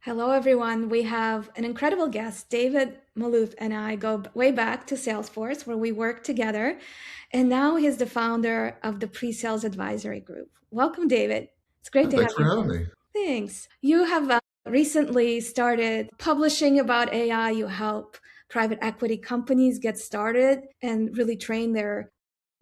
Hello, everyone. We have an incredible guest. David Maloof and I go way back to Salesforce, where we worked together. And now he's the founder of the pre-sales advisory group. Welcome, David. It's great to have Thanks for you having here. me. Thanks. You have recently started publishing about AI. You help private equity companies get started and really train their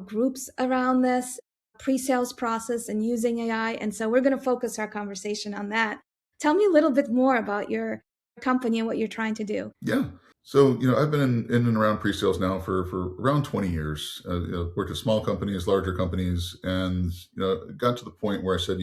groups around this pre-sales process and using AI. And so we're going to focus our conversation on that. Tell me a little bit more about your company and what you're trying to do. Yeah. So, I've been in and around pre-sales now for around 20 years. Worked at small companies, larger companies, and, it got to the point where I said,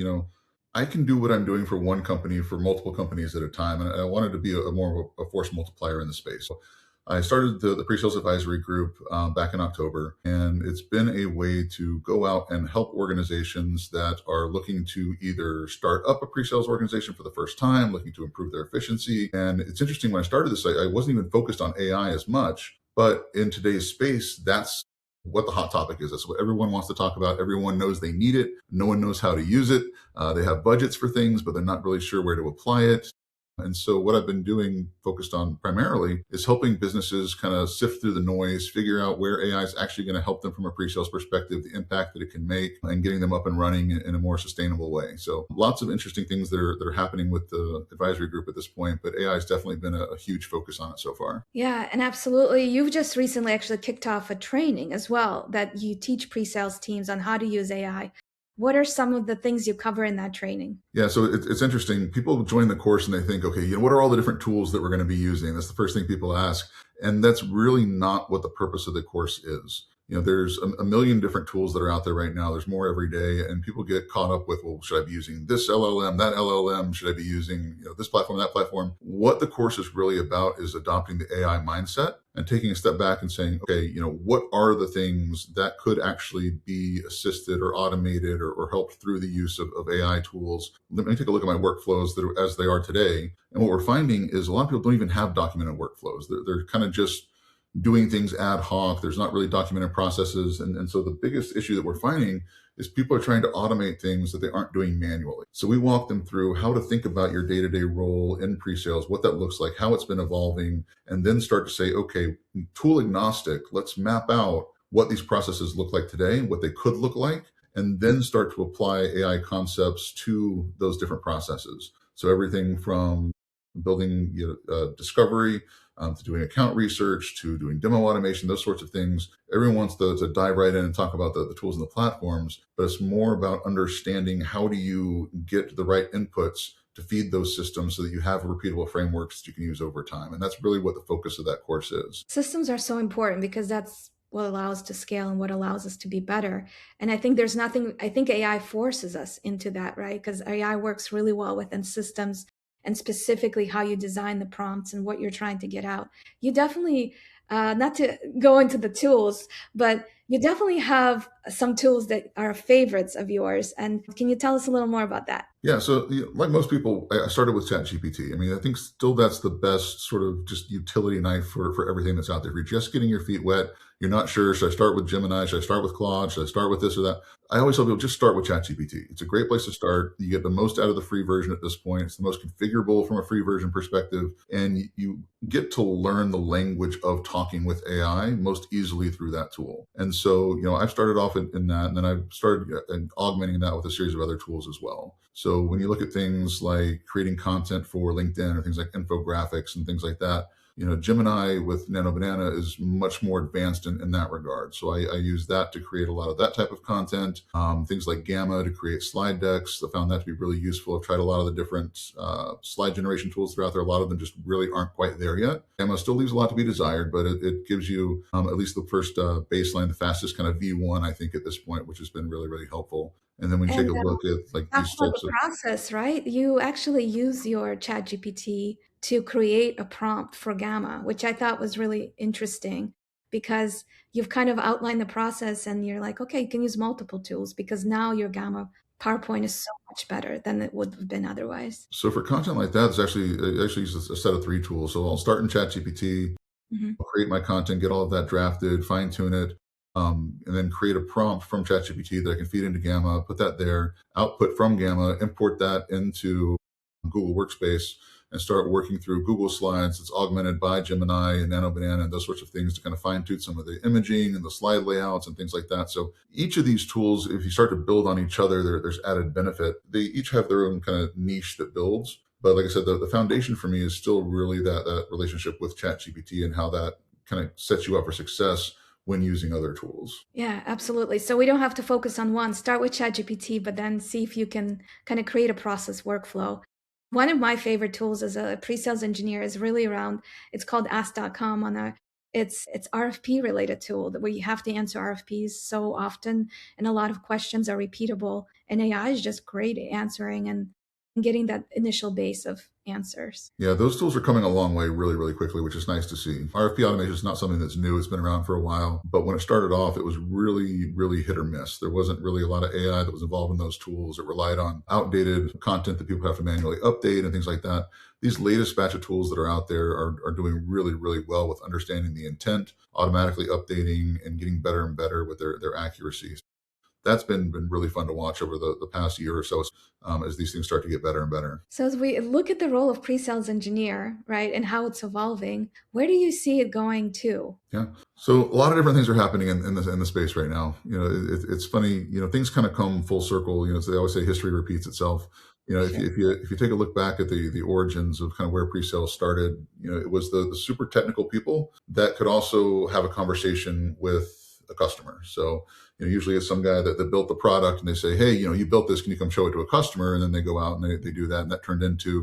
I can do what I'm doing for one company for multiple companies at a time. And I wanted to be a more of a force multiplier in the space. So I started the pre-sales advisory group back in October, and it's been a way to go out and help organizations that are looking to either start up a pre-sales organization for the first time, looking to improve their efficiency. And it's interesting, when I started this, I wasn't even focused on AI as much, but in today's space, that's what the hot topic is. That's what everyone wants to talk about. Everyone knows they need it. No one knows how to use it. They have budgets for things, but they're not really sure where to apply it. And so what I've been doing, focused on primarily, is helping businesses kind of sift through the noise, figure out where AI is actually going to help them from a pre-sales perspective, the impact that it can make, and getting them up and running in a more sustainable way. So lots of interesting things that are happening with the advisory group at this point, but AI has definitely been a huge focus on it so far. Yeah, and absolutely. You've just recently actually kicked off a training as well that you teach pre-sales teams on how to use AI. What are some of the things you cover in that training? Yeah, so it's interesting. People join the course and they think, okay, what are all the different tools that we're going to be using? That's the first thing people ask. And that's really not what the purpose of the course is. There's a million different tools that are out there right now. There's more every day. And people get caught up with, well, should I be using this LLM, that LLM? Should I be using this platform, that platform? What the course is really about is adopting the AI mindset and taking a step back and saying, okay, what are the things that could actually be assisted or automated or helped through the use of AI tools? Let me take a look at my workflows that are, as they are today. And what we're finding is a lot of people don't even have documented workflows. They're kind of just doing things ad hoc. There's not really documented processes. And so the biggest issue that we're finding is people are trying to automate things that they aren't doing manually. So we walk them through how to think about your day-to-day role in pre-sales, what that looks like, how it's been evolving, and then start to say, okay, tool agnostic, let's map out what these processes look like today, what they could look like, and then start to apply AI concepts to those different processes. So everything from building discovery, to doing account research, to doing demo automation, those sorts of things. Everyone wants to dive right in and talk about the tools and the platforms, but it's more about understanding how do you get the right inputs to feed those systems so that you have repeatable frameworks that you can use over time. And that's really what the focus of that course is. Systems are so important because that's what allows us to scale and what allows us to be better. And I think there's nothing, I think AI forces us into that, right? Because AI works really well within systems and specifically how you design the prompts and what you're trying to get out. You definitely, not to go into the tools, but you definitely have some tools that are favorites of yours. And can you tell us a little more about that? Yeah, so like most people, I started with ChatGPT. I mean, I think still that's the best sort of just utility knife for everything that's out there. If you're just getting your feet wet, you're not sure, should I start with Gemini? Should I start with Claude? Should I start with this or that? I always tell people, just start with ChatGPT. It's a great place to start. You get the most out of the free version at this point. It's the most configurable from a free version perspective. And you get to learn the language of talking with AI most easily through that tool. And so, I've started off in that, and then I've started augmenting that with a series of other tools as well. So when you look at things like creating content for LinkedIn or things like infographics and things like that, Gemini with Nano Banana is much more advanced in that regard. So I use that to create a lot of that type of content. Things like Gamma to create slide decks. I found that to be really useful. I've tried a lot of the different slide generation tools throughout there. A lot of them just really aren't quite there yet. Gamma still leaves a lot to be desired, but it gives you at least the first baseline, the fastest kind of V1, I think, at this point, which has been really, really helpful. And then when you take And a look at like talk these about the types of process, right? You actually use your ChatGPT to create a prompt for Gamma, which I thought was really interesting because you've kind of outlined the process and you're like, okay, you can use multiple tools because now your Gamma PowerPoint is so much better than it would have been otherwise. So for content like that, it's actually use a set of three tools. So I'll start in ChatGPT, Mhm. I'll create my content, get all of that drafted, fine tune it, and then create a prompt from ChatGPT that I can feed into Gamma, put that there, output from Gamma, import that into Google Workspace, and start working through Google Slides that's augmented by Gemini and Nano Banana and those sorts of things to kind of fine tune some of the imaging and the slide layouts and things like that. So each of these tools, if you start to build on each other, there's added benefit. They each have their own kind of niche that builds. But like I said, the foundation for me is still really that relationship with ChatGPT and how that kind of sets you up for success when using other tools. Yeah, absolutely. So we don't have to focus on one. Start with ChatGPT, but then see if you can kind of create a process workflow. One of my favorite tools as a pre-sales engineer is really around, it's called ask.com on a it's RFP related tool that where you have to answer RFPs so often and a lot of questions are repeatable and AI is just great at answering and getting that initial base of answers. Yeah, those tools are coming a long way really, really quickly, which is nice to see. RFP automation is not something that's new. It's been around for a while. But when it started off, it was really, really hit or miss. There wasn't really a lot of AI that was involved in those tools. It relied on outdated content that people have to manually update and things like that. These latest batch of tools that are out there are doing really, really well with understanding the intent, automatically updating, and getting better and better with their accuracy. That's been really fun to watch over the past year or so as these things start to get better and better. So as we look at the role of pre-sales engineer, right, and how it's evolving, where do you see it going to? Yeah. So a lot of different things are happening in the space right now. It's funny. Things kind of come full circle. So they always say history repeats itself. If you, Sure. if you take a look back at the origins of kind of where pre-sales started, it was the super technical people that could also have a conversation with a customer. So usually it's some guy that built the product, and they say, hey, you built this, can you come show it to a customer? And then they go out and they do that, and that turned into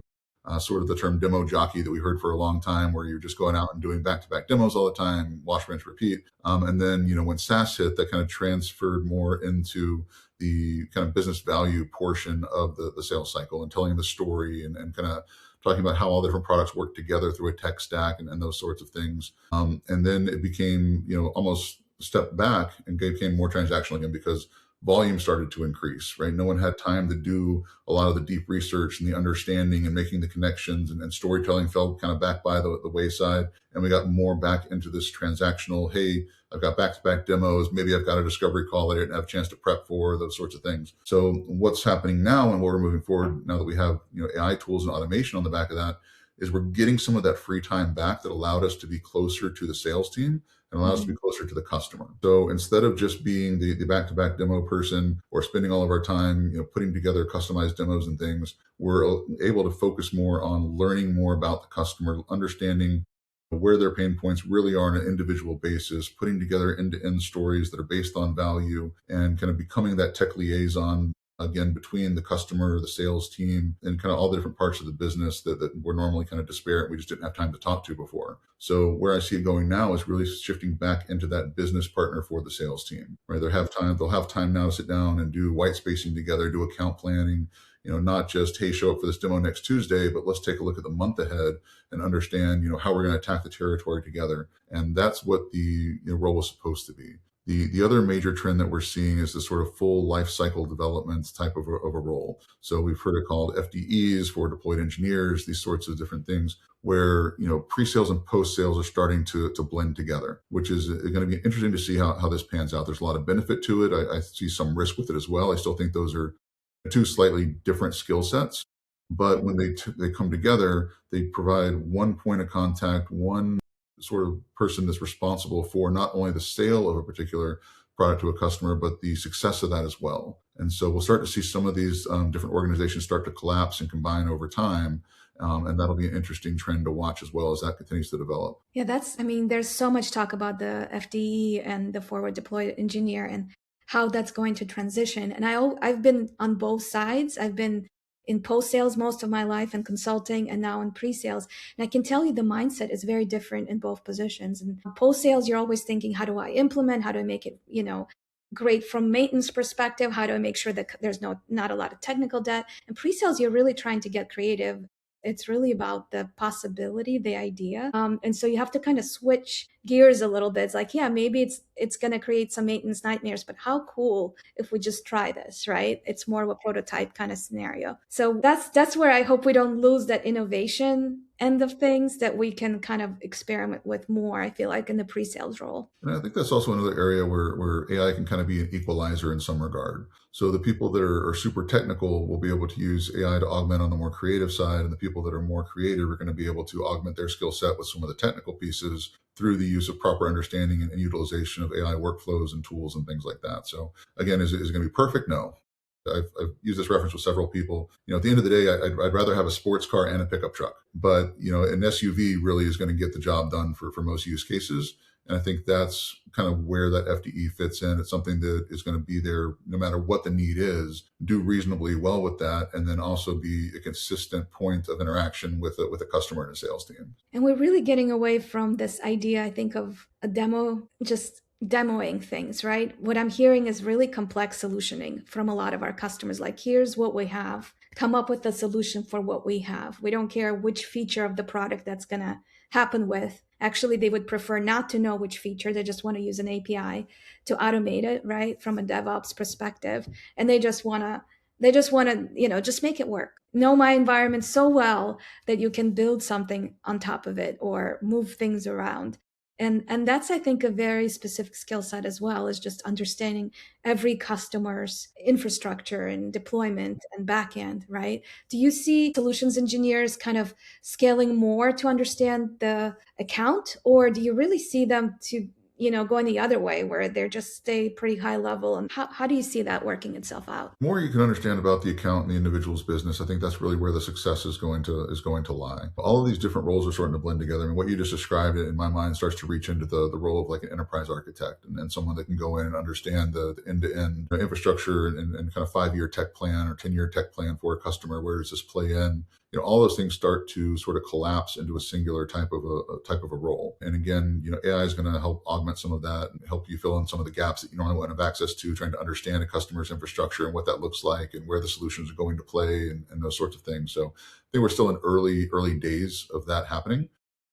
sort of the term demo jockey that we heard for a long time, where you're just going out and doing back-to-back demos all the time, wash, rinse, repeat. And then, when SaaS hit, that kind of transferred more into the kind of business value portion of the sales cycle and telling the story and kind of talking about how all the different products work together through a tech stack and those sorts of things. And then it became, almost stepped back and became more transactional again because volume started to increase, right? No one had time to do a lot of the deep research and the understanding and making the connections, and storytelling fell kind of back by the wayside. And we got more back into this transactional, hey, I've got back-to-back demos. Maybe I've got a discovery call that I didn't have a chance to prep for, those sorts of things. So what's happening now and what we're moving forward now that we have AI tools and automation on the back of that is we're getting some of that free time back that allowed us to be closer to the sales team and allow us to be closer to the customer. So instead of just being the back-to-back demo person or spending all of our time, putting together customized demos and things, we're able to focus more on learning more about the customer, understanding where their pain points really are on an individual basis, putting together end-to-end stories that are based on value, and kind of becoming that tech liaison again between the customer, the sales team, and kind of all the different parts of the business that were normally kind of disparate. We just didn't have time to talk to before. So where I see it going now is really shifting back into that business partner for the sales team, right? They'll have time now to sit down and do white spacing together, do account planning, not just, hey, show up for this demo next Tuesday, but let's take a look at the month ahead and understand, how we're going to attack the territory together. And that's what the role was supposed to be. The other major trend that we're seeing is this sort of full life cycle development type of a role. So we've heard it called FDEs, for deployed engineers, these sorts of different things where, pre-sales and post-sales are starting to blend together, which is going to be interesting to see how this pans out. There's a lot of benefit to it. I see some risk with it as well. I still think those are two slightly different skill sets. But when they come together, they provide one point of contact, one sort of person that's responsible for not only the sale of a particular product to a customer, but the success of that as well. And so we'll start to see some of these different organizations start to collapse and combine over time. And that'll be an interesting trend to watch as well as that continues to develop. Yeah, there's so much talk about the FDE and the forward deployed engineer and how that's going to transition. And I've been on both sides. I've been in post sales most of my life and consulting, and now in pre sales. And I can tell you the mindset is very different in both positions. And post sales, you're always thinking, how do I implement? How do I make it, great from maintenance perspective? How do I make sure that there's not a lot of technical debt? And pre sales, you're really trying to get creative. It's really about the possibility, the idea. And so you have to kind of switch gears a little bit. It's like, yeah, maybe it's going to create some maintenance nightmares, but how cool if we just try this, right? It's more of a prototype kind of scenario. So that's where I hope we don't lose that innovation end of things that we can kind of experiment with more, I feel like, in the pre-sales role. And I think that's also another area where AI can kind of be an equalizer in some regard. So the people that are super technical will be able to use AI to augment on the more creative side, and the people that are more creative are going to be able to augment their skill set with some of the technical pieces through the use of proper understanding and utilization of AI workflows and tools and things like that. So again, is it going to be perfect? No. I've used this reference with several people. At the end of the day, I'd rather have a sports car and a pickup truck. But, an SUV really is going to get the job done for most use cases. And I think that's kind of where that FDE fits in. It's something that is going to be there no matter what the need is, do reasonably well with that, and then also be a consistent point of interaction with a customer and a sales team. And we're really getting away from this idea, I think, of a demo, just demoing things, right? What I'm hearing is really complex solutioning from a lot of our customers. Like, here's what we have, come up with a solution for what we have. We don't care which feature of the product that's going to happen with. Actually, they would prefer not to know which feature. They just want to use an API to automate it, right? From a DevOps perspective. And they just want to, just make it work. Know my environment so well that you can build something on top of it or move things around. And that's, I think, a very specific skill set as well, is just understanding every customer's infrastructure and deployment and backend, right? Do you see solutions engineers kind of scaling more to understand the account, or do you really see them to going the other way where they're just stay pretty high level? And how do you see that working itself out? The more you can understand about the account and the individual's business, I think that's really where the success is going to lie. All of these different roles are starting to blend together. I mean, what you just described, in my mind, starts to reach into the role of like an enterprise architect and someone that can go in and understand the end-to-end infrastructure and kind of 5-year tech plan or 10-year tech plan for a customer. Where does this play in? All those things start to sort of collapse into a singular type of a role. And again, AI is going to help augment some of that and help you fill in some of the gaps that you normally wouldn't have access to, trying to understand a customer's infrastructure and what that looks like and where the solutions are going to play and those sorts of things. So I think we're still in early days of that happening.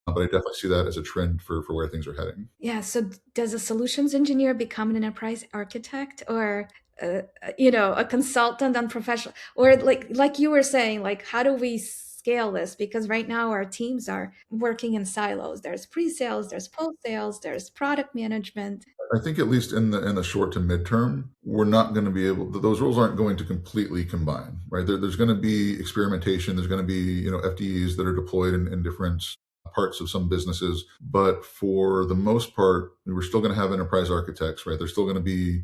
But I definitely see that as a trend for where things are heading. Yeah. So does a solutions engineer become an enterprise architect, or a consultant on professional, or like you were saying, like, how do we scale this? Because right now our teams are working in silos. There's pre-sales, there's post-sales, there's product management. I think at least in the short to midterm, we're not going to be able. Those roles aren't going to completely combine, right? There's going to be experimentation. There's going to be FDEs that are deployed in different parts of some businesses, but for the most part, we're still going to have enterprise architects, right? There's still going to be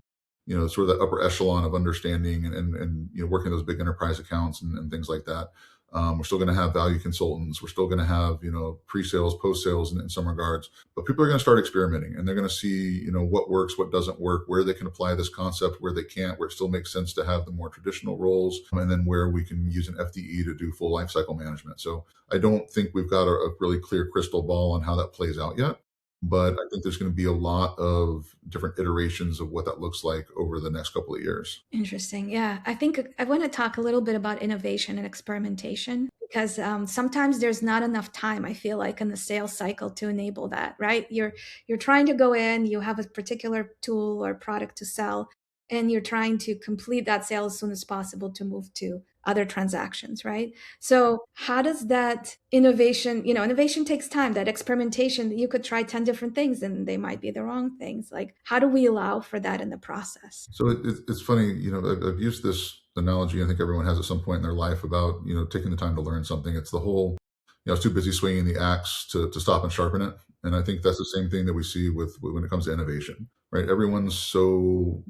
sort of that upper echelon of understanding and working those big enterprise accounts and things like that. We're still going to have value consultants. We're still going to have, pre-sales, post-sales in some regards, but people are going to start experimenting and they're going to see, what works, what doesn't work, where they can apply this concept, where they can't, where it still makes sense to have the more traditional roles, and then where we can use an FDE to do full lifecycle management. So I don't think we've got a really clear crystal ball on how that plays out yet. But I think there's going to be a lot of different iterations of what that looks like over the next couple of years. Interesting. Yeah. I think I want to talk a little bit about innovation and experimentation, because sometimes there's not enough time, I feel like, in the sales cycle to enable that, right? You're trying to go in, you have a particular tool or product to sell, and you're trying to complete that sale as soon as possible to move to other transactions, right? So how does that innovation takes time. That experimentation, you could try 10 different things and they might be the wrong things. Like, how do we allow for that in the process? So it's funny, I've used this analogy. I think everyone has at some point in their life about, taking the time to learn something. It's the whole, I was too busy swinging the axe to stop and sharpen it. And I think that's the same thing that we see with when it comes to innovation, right? Everyone's so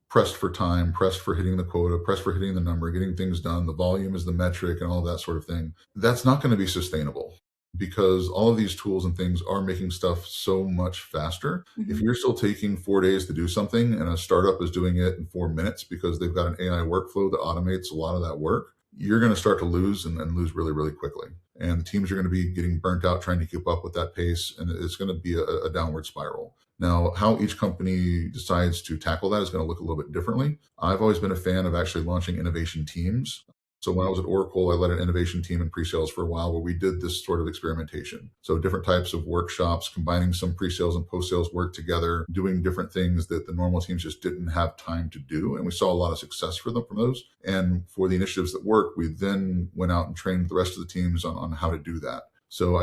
pressed for time, pressed for hitting the quota, pressed for hitting the number, getting things done. The volume is the metric and all that sort of thing. That's not going to be sustainable because all of these tools and things are making stuff so much faster. Mm-hmm. If you're still taking 4 days to do something and a startup is doing it in 4 minutes because they've got an AI workflow that automates a lot of that work, you're going to start to lose and lose really, really quickly. And the teams are going to be getting burnt out trying to keep up with that pace. And it's going to be a downward spiral. Now, how each company decides to tackle that is going to look a little bit differently. I've always been a fan of actually launching innovation teams. So when I was at Oracle, I led an innovation team in pre-sales for a while where we did this sort of experimentation. So different types of workshops, combining some pre-sales and post-sales work together, doing different things that the normal teams just didn't have time to do. And we saw a lot of success for them from those. And for the initiatives that worked, we then went out and trained the rest of the teams on how to do that. So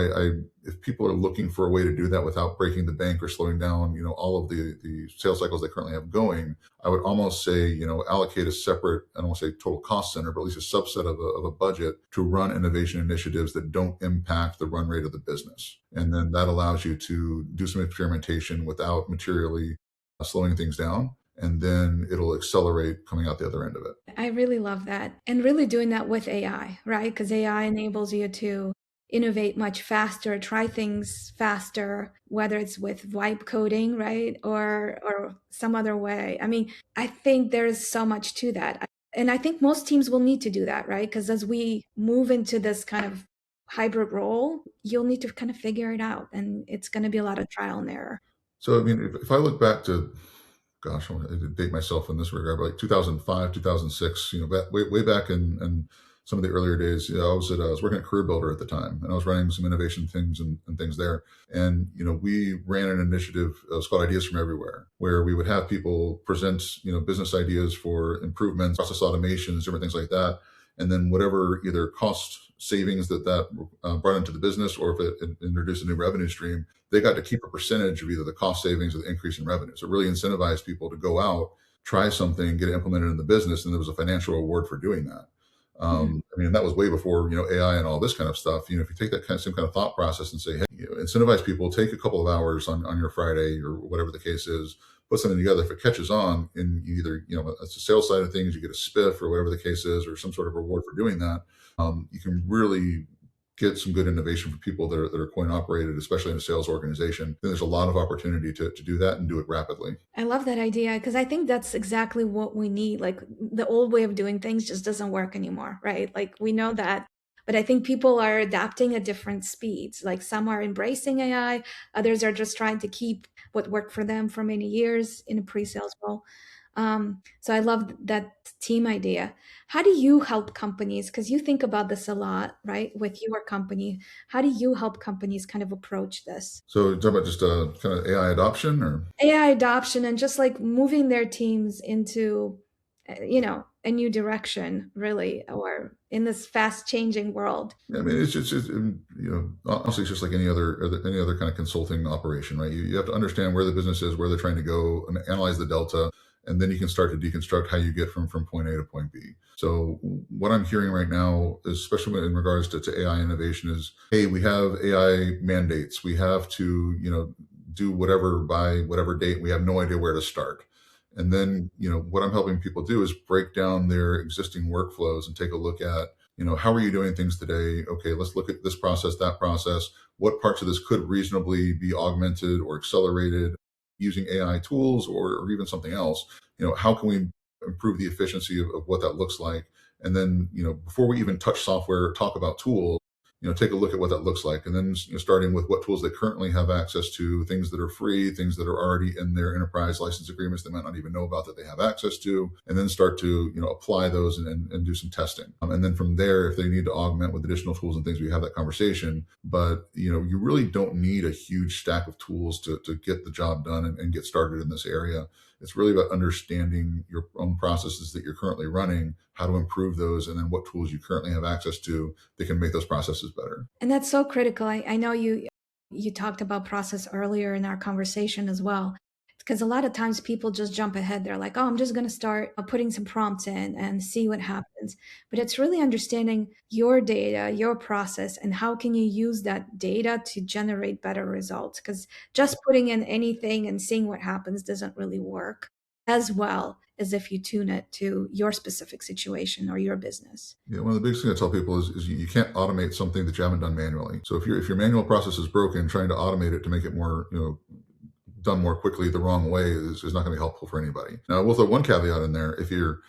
if people are looking for a way to do that without breaking the bank or slowing down, all of the sales cycles they currently have going, I would almost say, allocate a separate, I don't want to say total cost center, but at least a subset of a budget to run innovation initiatives that don't impact the run rate of the business. And then that allows you to do some experimentation without materially slowing things down. And then it'll accelerate coming out the other end of it. I really love that. And really doing that with AI, right? Because AI enables you to innovate much faster, try things faster, whether it's with vibe coding, right? Or some other way. I mean, I think there's so much to that. And I think most teams will need to do that, right? Because as we move into this kind of hybrid role, you'll need to kind of figure it out. And it's going to be a lot of trial and error. So, I mean, if I look back to, gosh, I want to date myself in this regard, but like 2005, 2006, way back in some of the earlier days, I was working at Career Builder at the time, and I was running some innovation things and things there. And, we ran an initiative, it was called Ideas from Everywhere, where we would have people present, business ideas for improvements, process automations, different things like that. And then whatever either cost savings that brought into the business, or if it introduced a new revenue stream, they got to keep a percentage of either the cost savings or the increase in revenue. So it really incentivized people to go out, try something, get it implemented in the business, and there was a financial reward for doing that. I mean, that was way before AI and all this kind of stuff. If you take that same kind of thought process and say, hey, incentivize people, take a couple of hours on your Friday or whatever the case is, put something together. If it catches on, and you either it's the sales side of things, you get a spiff or whatever the case is, or some sort of reward for doing that. You can really get some good innovation for people that are coin operated, especially in a sales organization. Then there's a lot of opportunity to do that and do it rapidly. I love that idea because I think that's exactly what we need. Like the old way of doing things just doesn't work anymore, right? Like we know that. But I think people are adapting at different speeds. Like some are embracing AI, others are just trying to keep what worked for them for many years in a pre-sales role. So I love that team idea. How do you help companies? Because you think about this a lot, right? With your company, how do you help companies kind of approach this? So talk about just kind of AI adoption, or AI adoption and just like moving their teams into, a new direction, really, or in this fast changing world. I mean, it's just honestly, it's just like any other kind of consulting operation, right? You have to understand where the business is, where they're trying to go, and analyze the delta, and then you can start to deconstruct how you get from point A to point B. So what I'm hearing right now, especially in regards to AI innovation, is, hey, we have AI mandates. We have to, do whatever by whatever date. We have no idea where to start. And then, what I'm helping people do is break down their existing workflows and take a look at, how are you doing things today? Okay, let's look at this process, that process. What parts of this could reasonably be augmented or accelerated using AI tools, or even something else? How can we improve the efficiency of what that looks like? And then, before we even touch software, talk about tools, take a look at what that looks like. And then starting with what tools they currently have access to, things that are free, things that are already in their enterprise license agreements they might not even know about that they have access to, and then start to, apply those and do some testing. And then from there, if they need to augment with additional tools and things, we have that conversation. But, you really don't need a huge stack of tools to get the job done and get started in this area. It's really about understanding your own processes that you're currently running, how to improve those, and then what tools you currently have access to that can make those processes better. And that's so critical. I know you talked about process earlier in our conversation as well. Because a lot of times people just jump ahead. They're like, oh, I'm just going to start putting some prompts in and see what happens. But it's really understanding your data, your process, and how can you use that data to generate better results. Because just putting in anything and seeing what happens doesn't really work as well as if you tune it to your specific situation or your business. Yeah, one of the biggest things I tell people is you can't automate something that you haven't done manually. So if your manual process is broken, trying to automate it to make it more, done more quickly the wrong way is not going to be helpful for anybody. Now, we'll throw one caveat in there. If you're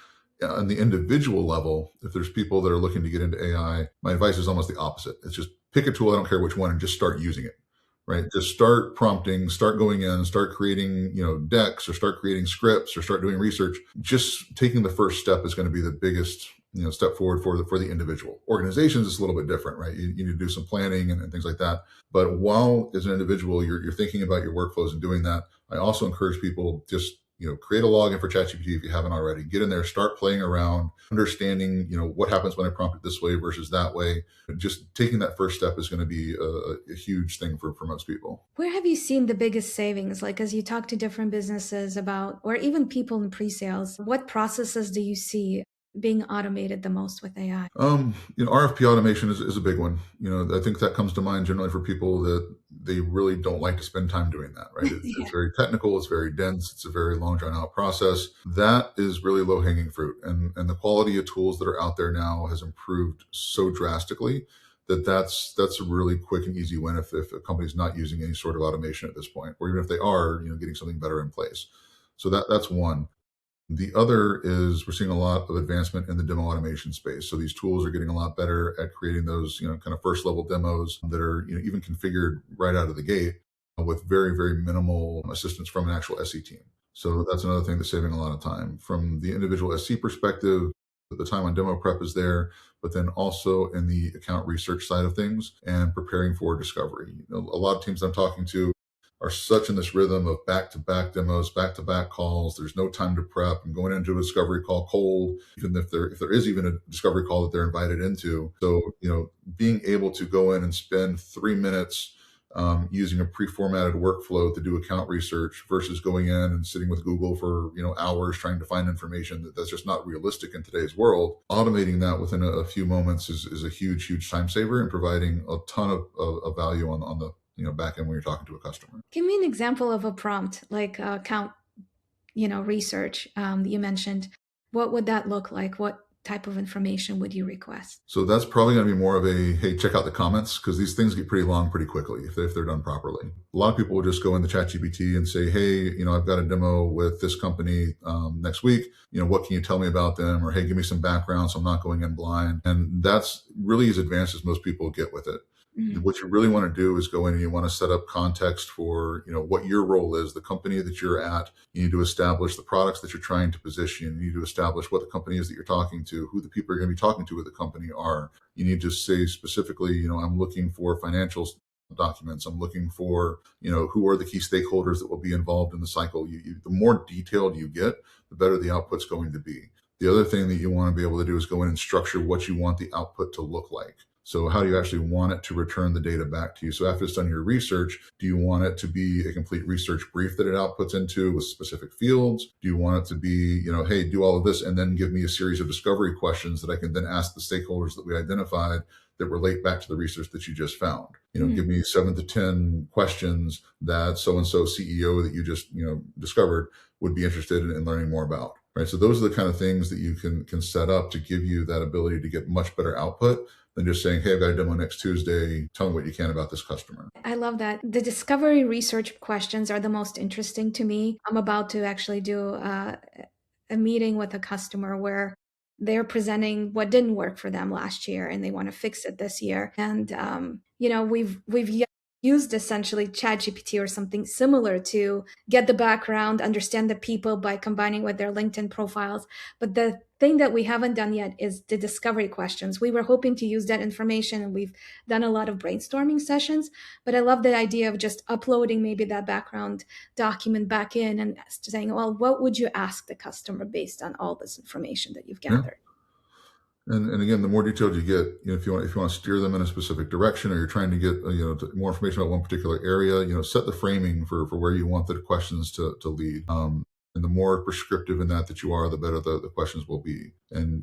on the individual level, if there's people that are looking to get into AI, my advice is almost the opposite. It's just pick a tool, I don't care which one, and just start using it, right? Just start prompting, start going in, start creating, decks, or start creating scripts, or start doing research. Just taking the first step is going to be the biggest step forward for the individual. Organizations is a little bit different, right? You need to do some planning and things like that. But while as an individual, you're thinking about your workflows and doing that, I also encourage people just create a login for ChatGPT if you haven't already. Get in there, start playing around, understanding, what happens when I prompt it this way versus that way. Just taking that first step is going to be a huge thing for most people. Where have you seen the biggest savings? Like as you talk to different businesses about, or even people in pre-sales, what processes do you see being automated the most with AI? RFP automation is a big one. I think that comes to mind generally for people that they really don't like to spend time doing that, right? It's Yeah. very technical, it's very dense, it's a very long drawn out process. That is really low hanging fruit. And the quality of tools that are out there now has improved so drastically that that's a really quick and easy win if a company's not using any sort of automation at this point, or even if they are, getting something better in place. So that's one. The other is we're seeing a lot of advancement in the demo automation space. So these tools are getting a lot better at creating those, kind of first level demos that are, even configured right out of the gate with very, very minimal assistance from an actual SE team. So that's another thing that's saving a lot of time from the individual SC perspective. The time on demo prep is there, but then also in the account research side of things and preparing for discovery. A lot of teams I'm talking to are such in this rhythm of back-to-back demos, back-to-back calls. There's no time to prep and going into a discovery call cold, even if there is even a discovery call that they're invited into. So, being able to go in and spend 3 minutes using a pre-formatted workflow to do account research versus going in and sitting with Google for hours trying to find information that's just not realistic in today's world. Automating that within a few moments is a huge time saver and providing a ton of value on the back end when you're talking to a customer. Give me an example of a prompt, like account, research that you mentioned. What would that look like? What type of information would you request? So that's probably going to be more of a, hey, check out the comments, because these things get pretty long pretty quickly if they're done properly. A lot of people will just go into ChatGPT and say, hey, I've got a demo with this company next week. What can you tell me about them? Or, hey, give me some background so I'm not going in blind. And that's really as advanced as most people get with it. Mhm. What you really want to do is go in and you want to set up context for, what your role is, the company that you're at. You need to establish the products that you're trying to position. You need to establish what the company is that you're talking to, who the people are going to be talking to at the company are. You need to say specifically, I'm looking for financial documents. I'm looking for, who are the key stakeholders that will be involved in the cycle. The more detailed you get, the better the output's going to be. The other thing that you want to be able to do is go in and structure what you want the output to look like. So how do you actually want it to return the data back to you? So after it's done your research, do you want it to be a complete research brief that it outputs into with specific fields? Do you want it to be, hey, do all of this and then give me a series of discovery questions that I can then ask the stakeholders that we identified that relate back to the research that you just found? Give me 7 to 10 questions that so-and-so CEO that you just, discovered would be interested in learning more about. Right. So those are the kind of things that you can set up to give you that ability to get much better output than just saying, hey, I've got a demo next Tuesday. Tell me what you can about this customer. I love that. The discovery research questions are the most interesting to me. I'm about to actually do a meeting with a customer where they're presenting what didn't work for them last year and they want to fix it this year. And we've used essentially ChatGPT or something similar to get the background, understand the people by combining with their LinkedIn profiles. But the thing that we haven't done yet is the discovery questions. We were hoping to use that information and we've done a lot of brainstorming sessions, but I love the idea of just uploading maybe that background document back in and saying, well, what would you ask the customer based on all this information that you've Yeah. gathered? And again, the more detailed you get, if you want to steer them in a specific direction, or you're trying to get more information about one particular area, set the framing for where you want the questions to lead. And the more prescriptive in that you are, the better the questions will be. And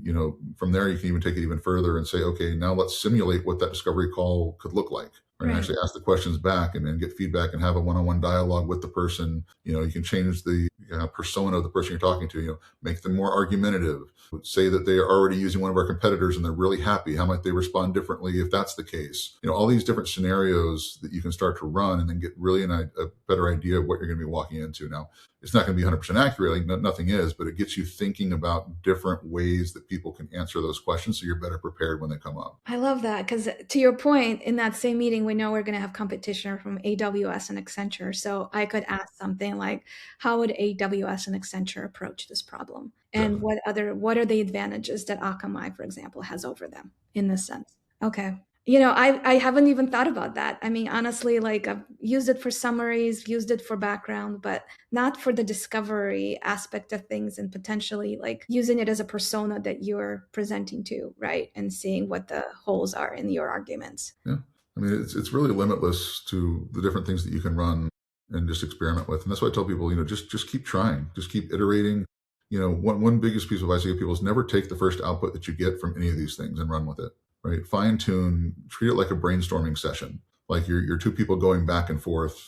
from there, you can even take it even further and say, okay, now let's simulate what that discovery call could look like. Right. And Right. actually ask the questions back and then get feedback and have a one-on-one dialogue with the person. You can change the persona of the person you're talking to. Make them more argumentative. Say that they are already using one of our competitors and they're really happy. How might they respond differently if that's the case? All these different scenarios that you can start to run and then get really a better idea of what you're going to be walking into. Now, it's not going to be 100% accurate, like nothing is, but it gets you thinking about different ways that people can answer those questions so you're better prepared when they come up. I love that because, to your point, in that same meeting, we know we're going to have competition from AWS and Accenture. So I could ask something like, "How would AWS and Accenture approach this problem? And Definitely. what are the advantages that Akamai, for example, has over them in this sense?" Okay. I haven't even thought about that. I mean, honestly, like I've used it for summaries, used it for background, but not for the discovery aspect of things and potentially like using it as a persona that you're presenting to, right? And seeing what the holes are in your arguments. Yeah. I mean, it's really limitless to the different things that you can run and just experiment with. And that's why I tell people, just keep trying, just keep iterating. One biggest piece of advice I give people is never take the first output that you get from any of these things and run with it. Right? Fine tune, treat it like a brainstorming session. Like you're two people going back and forth,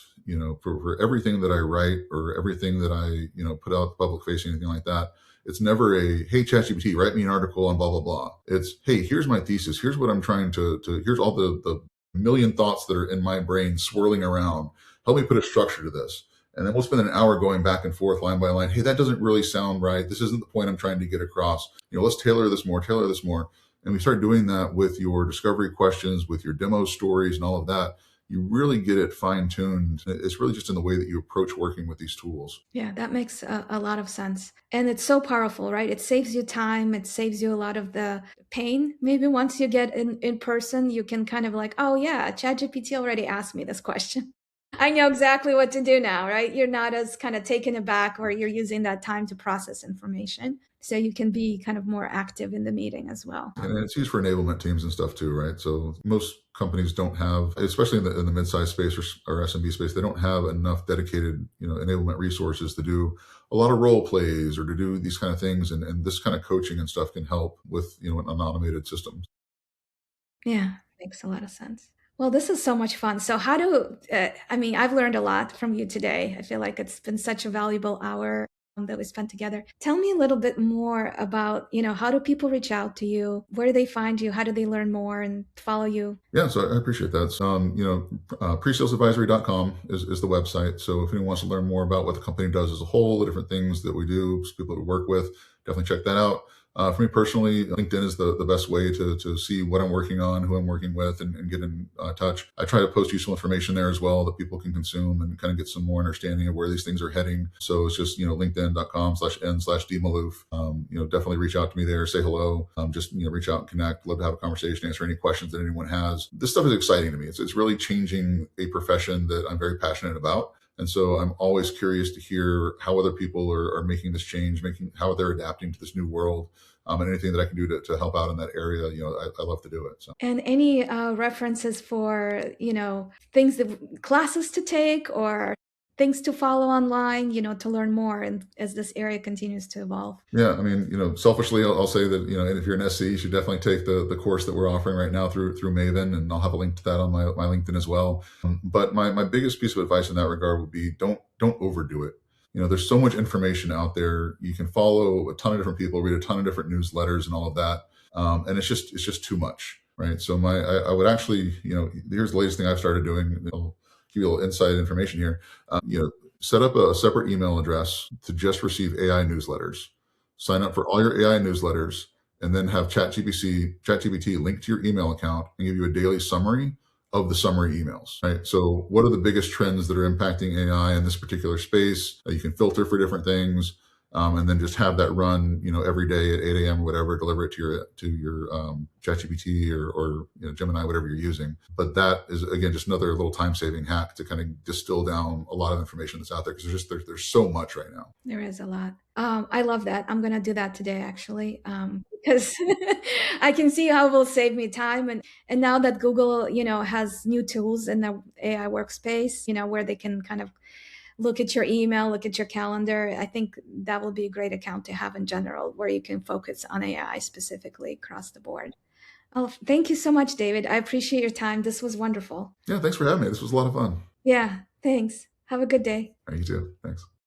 for everything that I write or everything that I, put out public facing, anything like that. It's never a, hey, ChatGPT, write me an article on blah, blah, blah. It's, hey, here's my thesis. Here's what I'm trying here's all the million thoughts that are in my brain swirling around. Help me put a structure to this. And then we'll spend an hour going back and forth line by line. Hey, that doesn't really sound right. This isn't the point I'm trying to get across. Let's tailor this more, tailor this more. And we start doing that with your discovery questions, with your demo stories and all of that. You really get it fine tuned. It's really just in the way that you approach working with these tools. Yeah, that makes a lot of sense. And it's so powerful, right? It saves you time. It saves you a lot of the pain. Maybe once you get in person, you can kind of like, oh, yeah, ChatGPT already asked me this question. I know exactly what to do now, right? You're not as kind of taken aback or you're using that time to process information. So you can be kind of more active in the meeting as well. And it's used for enablement teams and stuff too, right? So most companies don't have, especially in the mid-sized space or SMB space, they don't have enough dedicated, enablement resources to do a lot of role plays or to do these kind of things. And this kind of coaching and stuff can help with, an automated system. Yeah, makes a lot of sense. Well, this is so much fun. So, I mean, I've learned a lot from you today. I feel like it's been such a valuable hour that we spent together. Tell me a little bit more about, how do people reach out to you? Where do they find you? How do they learn more and follow you? Yeah, so I appreciate that. So, presalesadvisory.com is the website. So if anyone wants to learn more about what the company does as a whole, the different things that we do, people that we work with, definitely check that out. For me personally, LinkedIn is the best way to see what I'm working on, who I'm working with, and get in touch. I try to post useful information there as well that people can consume and kind of get some more understanding of where these things are heading. So it's just, linkedin.com/n/dmaloof. Definitely reach out to me there, say hello, just, reach out and connect. Love to have a conversation, answer any questions that anyone has. This stuff is exciting to me. It's really changing a profession that I'm very passionate about. And so I'm always curious to hear how other people are making this change, how they're adapting to this new world. And anything that I can do to help out in that area, I love to do it. So. And any references for, things classes to take or things to follow online, to learn more and as this area continues to evolve. Yeah, I mean, selfishly, I'll say that, and if you're an SC, you should definitely take the course that we're offering right now through Maven, and I'll have a link to that on my LinkedIn as well. But my biggest piece of advice in that regard would be don't overdo it. There's so much information out there. You can follow a ton of different people, read a ton of different newsletters and all of that. And it's just too much, right? So I would actually, here's the latest thing I've started doing. I'll give you a little inside information here. Set up a separate email address to just receive AI newsletters. Sign up for all your AI newsletters, and then have ChatGPT link to your email account and give you a daily summary of the summary emails, right? So what are the biggest trends that are impacting AI in this particular space? You can filter for different things, and then just have that run, every day at 8 a.m. or whatever, deliver it to your ChatGPT or Gemini, whatever you're using. But that is, again, just another little time-saving hack to kind of distill down a lot of information that's out there, because there's so much right now. There is a lot. I love that. I'm going to do that today, actually, because I can see how it will save me time. And now that Google, has new tools in the AI workspace, where they can kind of look at your email, look at your calendar, I think that will be a great account to have in general, where you can focus on AI specifically across the board. Oh, thank you so much, David. I appreciate your time. This was wonderful. Yeah, thanks for having me. This was a lot of fun. Yeah, thanks. Have a good day. All right, you too. Thanks.